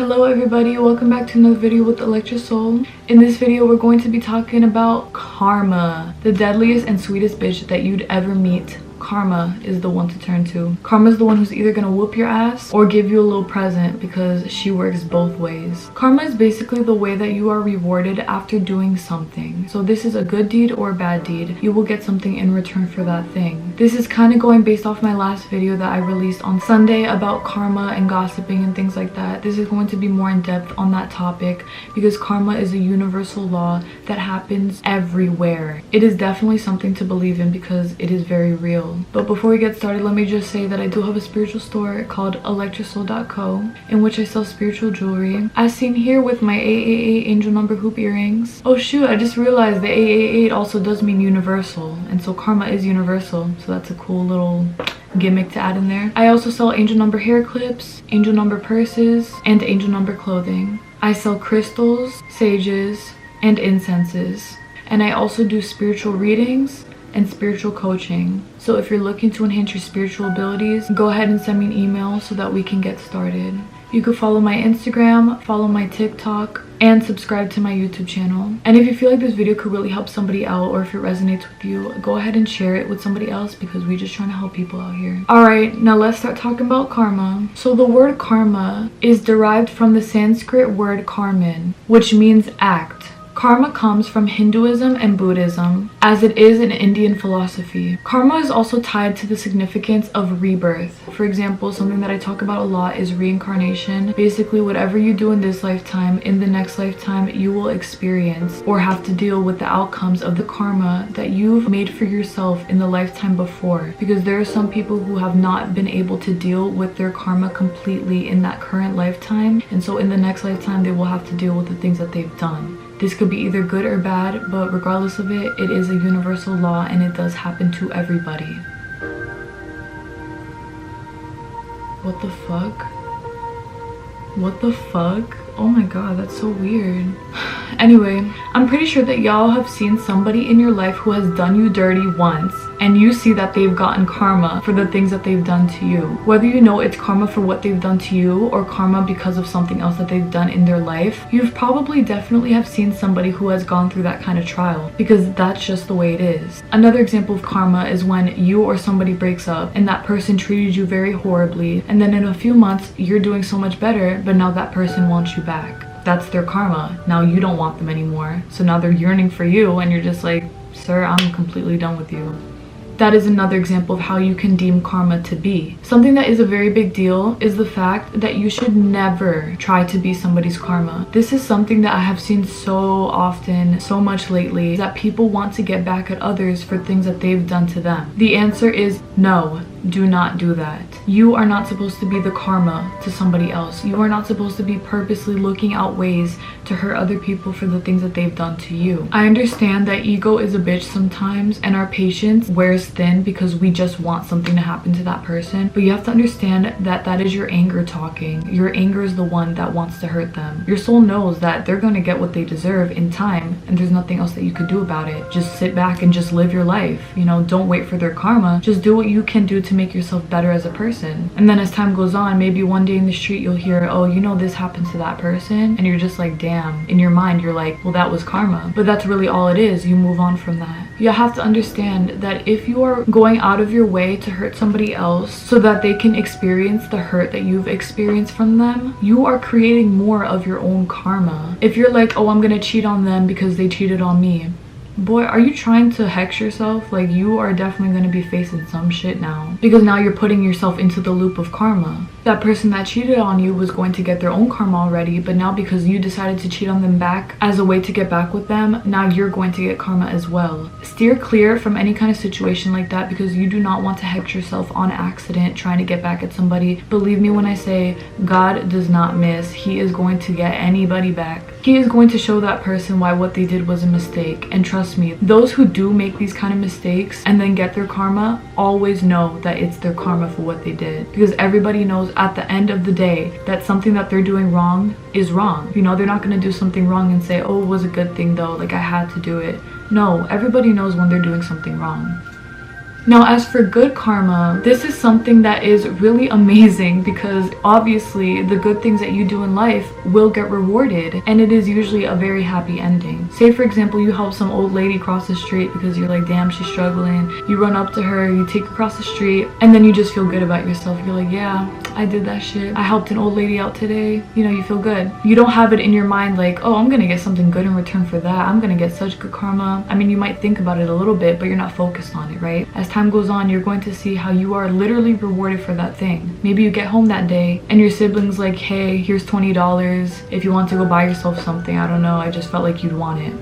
Hello everybody, welcome back to another video with ElectraSoul. In this video we're going to be talking about karma, the deadliest and sweetest bitch that you'd ever meet. Karma is the one to turn to. Karma is the one who's either gonna whoop your ass or give you a little present, because she works both ways. Karma is basically the way that you are rewarded after doing something. So this is a good deed or a bad deed. You will get something in return for that thing. This is kind of going based off my last video that I released on Sunday about karma and gossiping and things like that. This is going to be more in depth on that topic because karma is a universal law that happens everywhere. It is definitely something to believe in because it is very real. But before we get started, let me just say that I do have a spiritual store called ElectraSoul.co in which I sell spiritual jewelry, as seen here with my 888 angel number hoop earrings. Oh shoot, I just realized the 888 also does mean universal, and so karma is universal, so that's a cool little gimmick to add in there. I also sell angel number hair clips, angel number purses, and angel number clothing. I sell crystals, sages, and incenses, and I also do spiritual readings and spiritual coaching. So if you're looking to enhance your spiritual abilities, go ahead and send me an email so that we can get started. You can follow my Instagram, follow my TikTok, and subscribe to my YouTube channel. And if you feel like this video could really help somebody out, or if it resonates with you, go ahead and share it with somebody else because we're just trying to help people out here. Alright, now let's start talking about karma. So the word karma is derived from the Sanskrit word karman, which means act. Karma comes from Hinduism and Buddhism, as it is in Indian philosophy. Karma is also tied to the significance of rebirth. For example, something that I talk about a lot is reincarnation. Basically, whatever you do in this lifetime, in the next lifetime, you will experience or have to deal with the outcomes of the karma that you've made for yourself in the lifetime before. Because there are some people who have not been able to deal with their karma completely in that current lifetime, and so in the next lifetime, they will have to deal with the things that they've done. This could be either good or bad, but regardless of it, it is a universal law and it does happen to everybody. What the fuck? What the fuck? Oh my god, that's so weird. Anyway, I'm pretty sure that y'all have seen somebody in your life who has done you dirty once, and you see that they've gotten karma for the things that they've done to you. Whether you know it's karma for what they've done to you or karma because of something else that they've done in their life, you've probably definitely have seen somebody who has gone through that kind of trial, because that's just the way it is. Another example of karma is when you or somebody breaks up and that person treated you very horribly, and then in a few months you're doing so much better, but now that person wants you back. That's their karma. Now you don't want them anymore, so now they're yearning for you and you're just like, sir, I'm completely done with you. That is another example of how you can deem karma to be. Something that is a very big deal is the fact that you should never try to be somebody's karma. This is something that I have seen so often, so much lately, that people want to get back at others for things that they've done to them. The answer is no. Do not do that. You are not supposed to be the karma to somebody else. You are not supposed to be purposely looking out ways to hurt other people for the things that they've done to you. I understand that ego is a bitch sometimes and our patience wears thin because we just want something to happen to that person, but you have to understand that that is your anger talking. Your anger is the one that wants to hurt them. Your soul knows that they're going to get what they deserve in time, and there's nothing else that you could do about it. Just sit back and just live your life. You know, don't wait for their karma. Just do what you can do to make yourself better as a person. And then as time goes on, maybe one day in the street you'll hear, oh, you know, this happened to that person, and you're just like, damn. In your mind you're like, well, that was karma. But that's really all it is. You move on from that. You have to understand that if you are going out of your way to hurt somebody else so that they can experience the hurt that you've experienced from them, you are creating more of your own karma. If you're like, oh, I'm gonna cheat on them because they cheated on me, boy, are you trying to hex yourself? Like, you are definitely going to be facing some shit now, because now you're putting yourself into the loop of karma. That person that cheated on you was going to get their own karma already, but now because you decided to cheat on them back as a way to get back with them, now you're going to get karma as well. Steer clear from any kind of situation like that, because you do not want to hex yourself on accident trying to get back at somebody. Believe me when I say God does not miss. He is going to get anybody back. He is going to show that person why what they did was a mistake. And trust me, those who do make these kind of mistakes and then get their karma always know that it's their karma for what they did, because everybody knows at the end of the day that something that they're doing wrong is wrong. You know, they're not going to do something wrong and say, oh, it was a good thing though, like I had to do it. No, everybody knows when they're doing something wrong. Now, as for good karma, this is something that is really amazing because obviously the good things that you do in life will get rewarded, and it is usually a very happy ending. Say for example, you help some old lady cross the street because you're like, damn, she's struggling. You run up to her, you take her across the street, and then you just feel good about yourself. You're like, yeah, I did that shit. I helped an old lady out today. You know, you feel good. You don't have it in your mind like, oh, I'm gonna get something good in return for that. I'm gonna get such good karma. I mean, you might think about it a little bit, but you're not focused on it, right? As time goes on, you're going to see how you are literally rewarded for that thing. Maybe you get home that day and your sibling's like, hey, here's $20 if you want to go buy yourself something. I don't know, I just felt like you'd want it.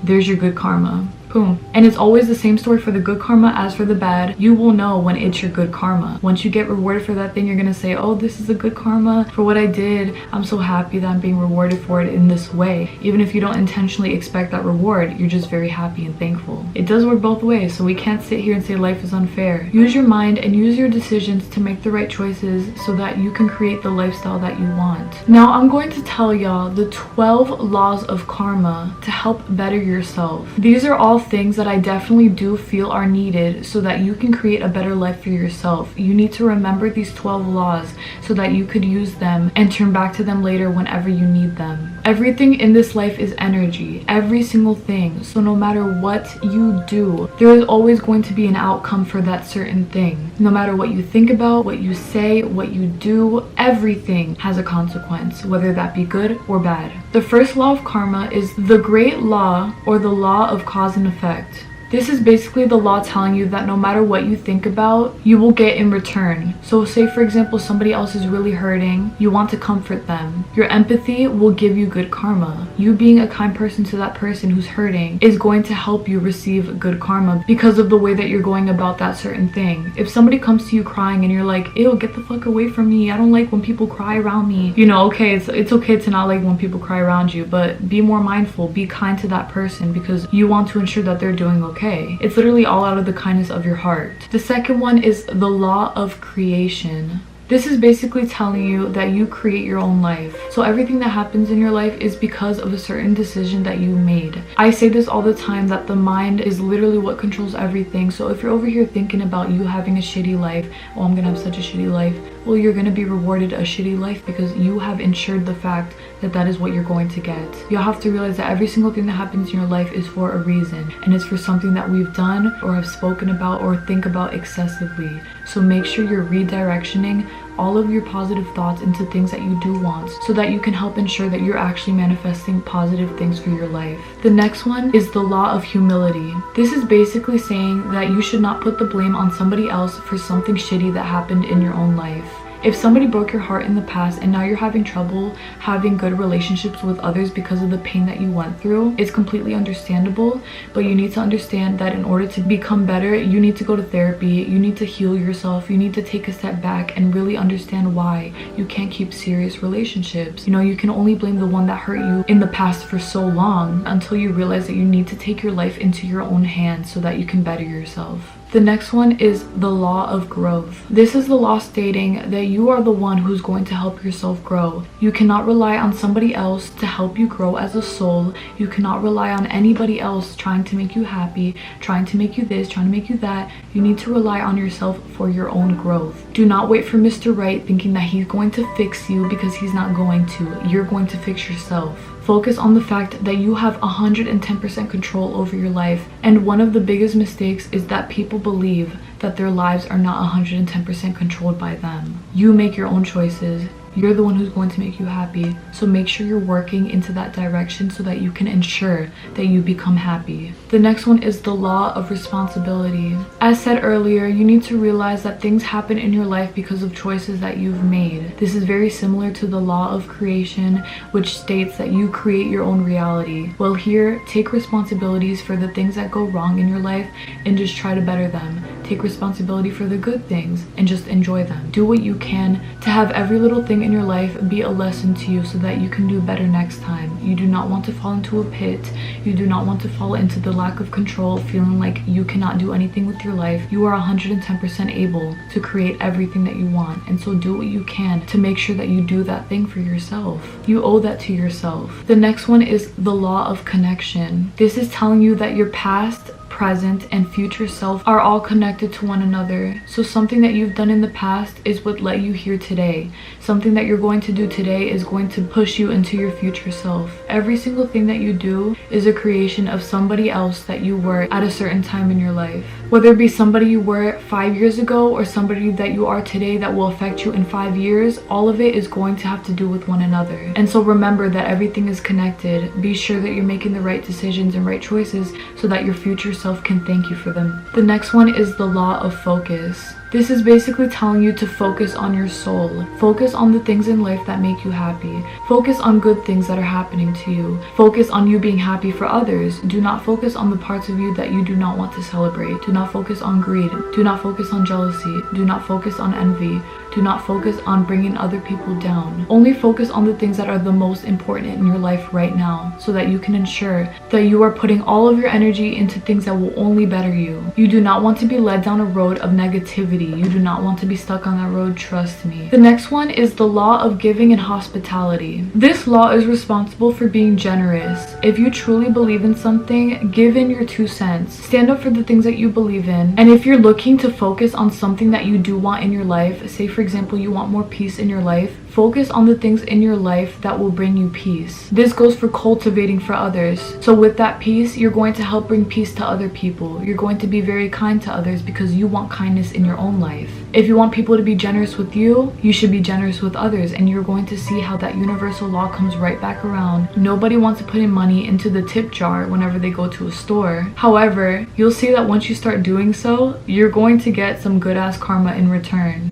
There's your good karma. Boom. And it's always the same story for the good karma as for the bad. You will know when it's your good karma. Once you get rewarded for that thing, you're gonna say, oh, this is a good karma for what I did. I'm so happy that I'm being rewarded for it in this way. Even if you don't intentionally expect that reward, you're just very happy and thankful. It does work both ways, so we can't sit here and say life is unfair. Use your mind and use your decisions to make the right choices so that you can create the lifestyle that you want. Now, I'm going to tell y'all the 12 laws of karma to help better yourself. These are all things that I definitely do feel are needed so that you can create a better life for yourself. You need to remember these 12 laws so that you could use them and turn back to them later whenever you need them. Everything in this life is energy, every single thing. So no matter what you do, there is always going to be an outcome for that certain thing. No matter what you think about, what you say, what you do, everything has a consequence, whether that be good or bad. The first law of karma is the great law, or the law of cause and effect. This is basically the law telling you that no matter what you think about, you will get in return. So say for example, somebody else is really hurting, you want to comfort them. Your empathy will give you good karma. You being a kind person to that person who's hurting is going to help you receive good karma because of the way that you're going about that certain thing. If somebody comes to you crying and you're like, ew, get the fuck away from me, I don't like when people cry around me. You know, okay, it's okay to not like when people cry around you, but be more mindful, be kind to that person because you want to ensure that they're doing okay. It's literally all out of the kindness of your heart. The second one is the law of creation. This is basically telling you that you create your own life. So everything that happens in your life is because of a certain decision that you made. I say this all the time that the mind is literally what controls everything. So if you're over here thinking about you having a shitty life, oh, I'm gonna have such a shitty life, well, you're gonna be rewarded a shitty life because you have ensured the fact that that is what you're going to get. You'll have to realize that every single thing that happens in your life is for a reason, and it's for something that we've done or have spoken about or think about excessively. So make sure you're redirectioning all of your positive thoughts into things that you do want so that you can help ensure that you're actually manifesting positive things for your life. The next one is the law of humility. This is basically saying that you should not put the blame on somebody else for something shitty that happened in your own life. If somebody broke your heart in the past and now you're having trouble having good relationships with others because of the pain that you went through, it's completely understandable, but you need to understand that in order to become better, you need to go to therapy, you need to heal yourself, you need to take a step back and really understand why you can't keep serious relationships. You know, you can only blame the one that hurt you in the past for so long until you realize that you need to take your life into your own hands so that you can better yourself. The next one is the law of growth. This is the law stating that you are the one who's going to help yourself grow. You cannot rely on somebody else to help you grow as a soul. You cannot rely on anybody else trying to make you happy, trying to make you this, trying to make you that. You need to rely on yourself for your own growth. Do not wait for Mr. Right thinking that he's going to fix you, because he's not going to. You're going to fix yourself. Focus on the fact that you have 110% control over your life. And one of the biggest mistakes is that people believe that their lives are not 110% controlled by them. You make your own choices. You're the one who's going to make you happy. So make sure you're working into that direction so that you can ensure that you become happy. The next one is the law of responsibility. As said earlier, you need to realize that things happen in your life because of choices that you've made. This is very similar to the law of creation, which states that you create your own reality. Well, here, take responsibilities for the things that go wrong in your life and just try to better them. Take responsibility for the good things and just enjoy them. Do what you can to have every little thing in your life be a lesson to you so that you can do better next time. You do not want to fall into a pit. You do not want to fall into the lack of control, feeling like you cannot do anything with your life. You are 110% able to create everything that you want, and so do what you can to make sure that you do that thing for yourself. You owe that to yourself. The next one is the law of connection. This is telling you that your past present, and future self are all connected to one another. So something that you've done in the past is what led you here today. Something that you're going to do today is going to push you into your future self. Every single thing that you do is a creation of somebody else that you were at a certain time in your life. Whether it be somebody you were 5 years ago or somebody that you are today that will affect you in 5 years, all of it is going to have to do with one another. And so remember that everything is connected. Be sure that you're making the right decisions and right choices so that your future self can thank you for them. The next one is the law of focus. This is basically telling you to focus on your soul. Focus on the things in life that make you happy. Focus on good things that are happening to you. Focus on you being happy for others. Do not focus on the parts of you that you do not want to celebrate. Do not focus on greed. Do not focus on jealousy. Do not focus on envy. Do not focus on bringing other people down. Only focus on the things that are the most important in your life right now so that you can ensure that you are putting all of your energy into things that will only better you. You do not want to be led down a road of negativity. You do not want to be stuck on that road, trust me. The next one is the law of giving and hospitality. This law is responsible for being generous. If you truly believe in something, give in your 2 cents. Stand up for the things that you believe in. And if you're looking to focus on something that you do want in your life, say for example you want more peace in your life, focus on the things in your life that will bring you peace. This goes for cultivating for others. So with that peace, you're going to help bring peace to other people. You're going to be very kind to others because you want kindness in your own life. If you want people to be generous with you, you should be generous with others, and you're going to see how that universal law comes right back around. Nobody wants to put in money into the tip jar whenever they go to a store. However, you'll see that once you start doing so, you're going to get some good ass karma in return.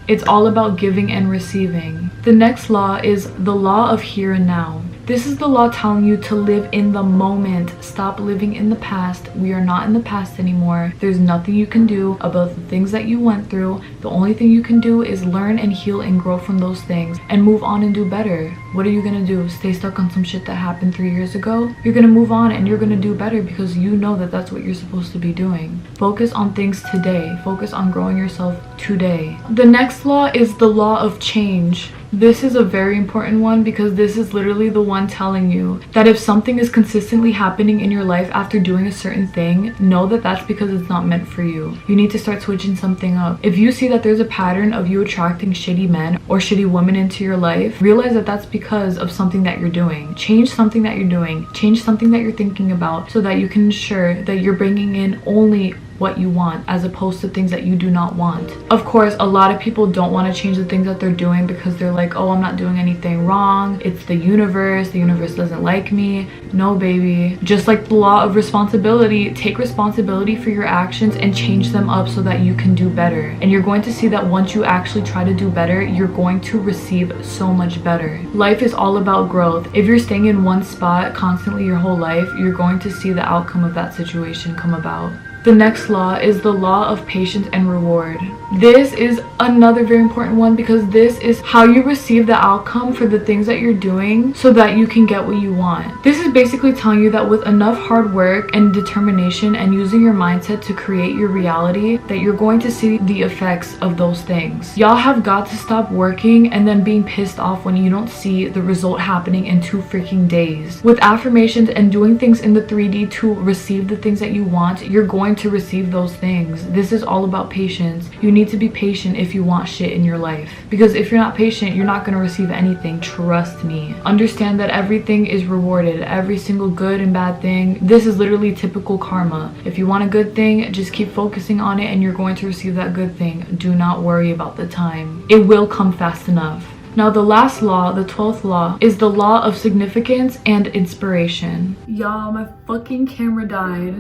It's all about giving and receiving. The next law is the law of here and now. This is the law telling you to live in the moment. Stop living in the past. We are not in the past anymore. There's nothing you can do about the things that you went through. The only thing you can do is learn and heal and grow from those things and move on and do better. What are you gonna do? Stay stuck on some shit that happened 3 years ago? You're gonna move on and you're gonna do better because you know that that's what you're supposed to be doing. Focus on things today. Focus on growing yourself today. The next law is the law of change. This is a very important one because this is literally the one telling you that if something is consistently happening in your life after doing a certain thing, know that that's because it's not meant for you. You need to start switching something up. If you see that there's a pattern of you attracting shitty men or shitty women into your life, realize that that's because of something that you're doing. Change something that you're doing. Change something that you're thinking about so that you can ensure that you're bringing in only what you want as opposed to things that you do not want. Of course, a lot of people don't want to change the things that they're doing because they're like, oh, I'm not doing anything wrong. It's the universe doesn't like me. No, baby. Just like the law of responsibility, take responsibility for your actions and change them up so that you can do better. And you're going to see that once you actually try to do better, you're going to receive so much better. Life is all about growth. If you're staying in one spot constantly your whole life, you're going to see the outcome of that situation come about. The next law is the law of patience and reward. This is another very important one because this is how you receive the outcome for the things that you're doing so that you can get what you want. This is basically telling you that with enough hard work and determination and using your mindset to create your reality, that you're going to see the effects of those things. Y'all have got to stop working and then being pissed off when you don't see the result happening in 2 freaking days. With affirmations and doing things in the 3D to receive the things that you want, you're going to receive those things. This is all about patience. You need to be patient if you want shit in your life, because if you're not patient, you're not going to receive anything. Trust me. Understand that everything is rewarded. Every single good and bad thing. This is literally typical karma. If you want a good thing, just keep focusing on it and you're going to receive that good thing. Do not worry about the time. It will come fast enough. Now the last law, the 12th law, is the law of significance and inspiration. Y'all, my fucking camera died.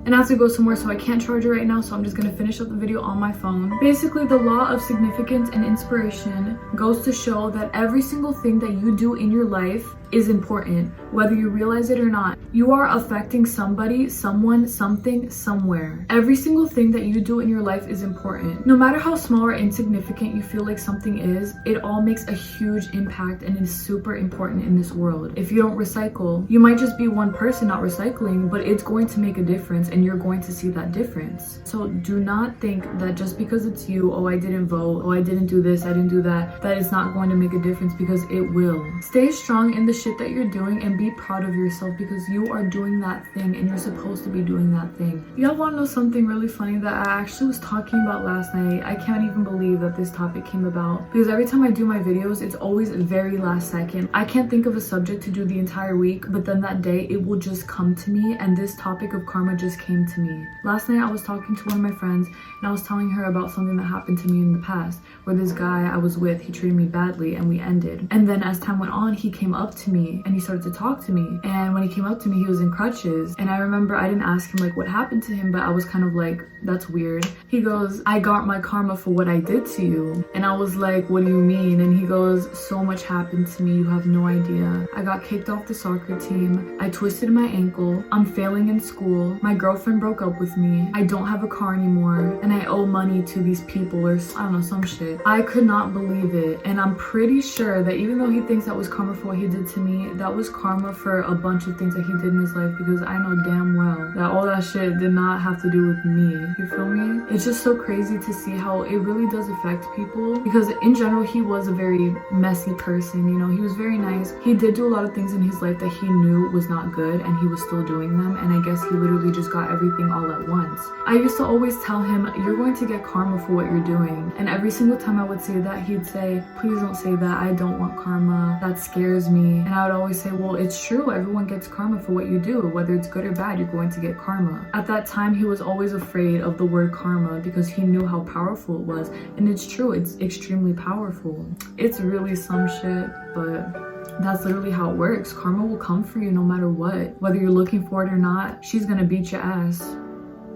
And I have to go somewhere, so I can't charge it right now, so I'm just gonna finish up the video on my phone. Basically, the law of significance and inspiration goes to show that every single thing that you do in your life is important, whether you realize it or not. You are affecting somebody, someone, something, somewhere. Every single thing that you do in your life is important. No matter how small or insignificant you feel like something is, it all makes a huge impact and is super important in this world. If you don't recycle, you might just be one person not recycling, but it's going to make a difference and you're going to see that difference. So do not think that just because it's you, oh, I didn't vote, oh, I didn't do this, I didn't do that, that it's not going to make a difference, because it will. Stay strong in the shit that you're doing and be proud of yourself, because you are doing that thing and you're supposed to be doing that thing. Y'all want to know something really funny that I actually was talking about last night? I can't even believe that this topic came about, because every time I do my videos, it's always very last second. I can't think of a subject to do the entire week, but then that day it will just come to me, and this topic of karma just came to me. Last night I was talking to one of my friends and I was telling her about something that happened to me in the past, where this guy I was with, he treated me badly and we ended. And then as time went on, he came up to me and he started to talk to me, and when he came up to me, he was in crutches. And I remember I didn't ask him like what happened to him, but I was kind of like, that's weird. He goes, I got my karma for what I did to you. And I was like, what do you mean? And he goes, so much happened to me, you have no idea. I got kicked off the soccer team, I twisted my ankle, I'm failing in school, my girlfriend broke up with me, I don't have a car anymore, and I owe money to these people, or I don't know, some shit. I could not believe it, and I'm pretty sure that even though he thinks that was karma for what he did to me, that was karma for a bunch of things that he did in his life, because I know damn well that all that shit did not have to do with me. You feel me? It's just so crazy to see how it really does affect people, because in general he was a very messy person, you know. He was very nice. He did do a lot of things in his life that he knew was not good, and he was still doing them, and I guess he literally just got everything all at once. I used to always tell him, you're going to get karma for what you're doing, and every single time I would say that, he'd say, please don't say that, I don't want karma, that scares me. And I would always say, well, it's true, everyone gets karma for what you do, whether it's good or bad, you're going to get karma. At that time, he was always afraid of the word karma, because he knew how powerful it was, and it's true, it's extremely powerful. It's really some shit, but that's literally how it works. Karma will come for you no matter what. Whether you're looking for it or not, she's gonna beat your ass.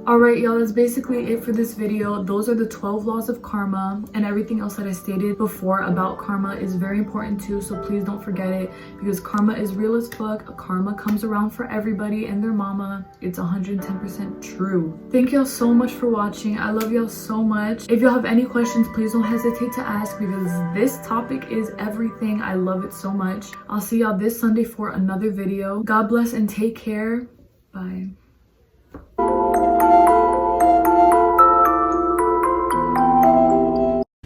Alright y'all, that's basically it for this video. Those are the 12 laws of karma, and everything else that I stated before about karma is very important too, so please don't forget it, because karma is real as fuck. Karma comes around for everybody and their mama. It's 110% true. Thank y'all so much for watching. I love y'all so much. If y'all have any questions, please don't hesitate to ask, because this topic is everything. I love it so much. I'll see y'all this Sunday for another video. God bless and take care. Bye.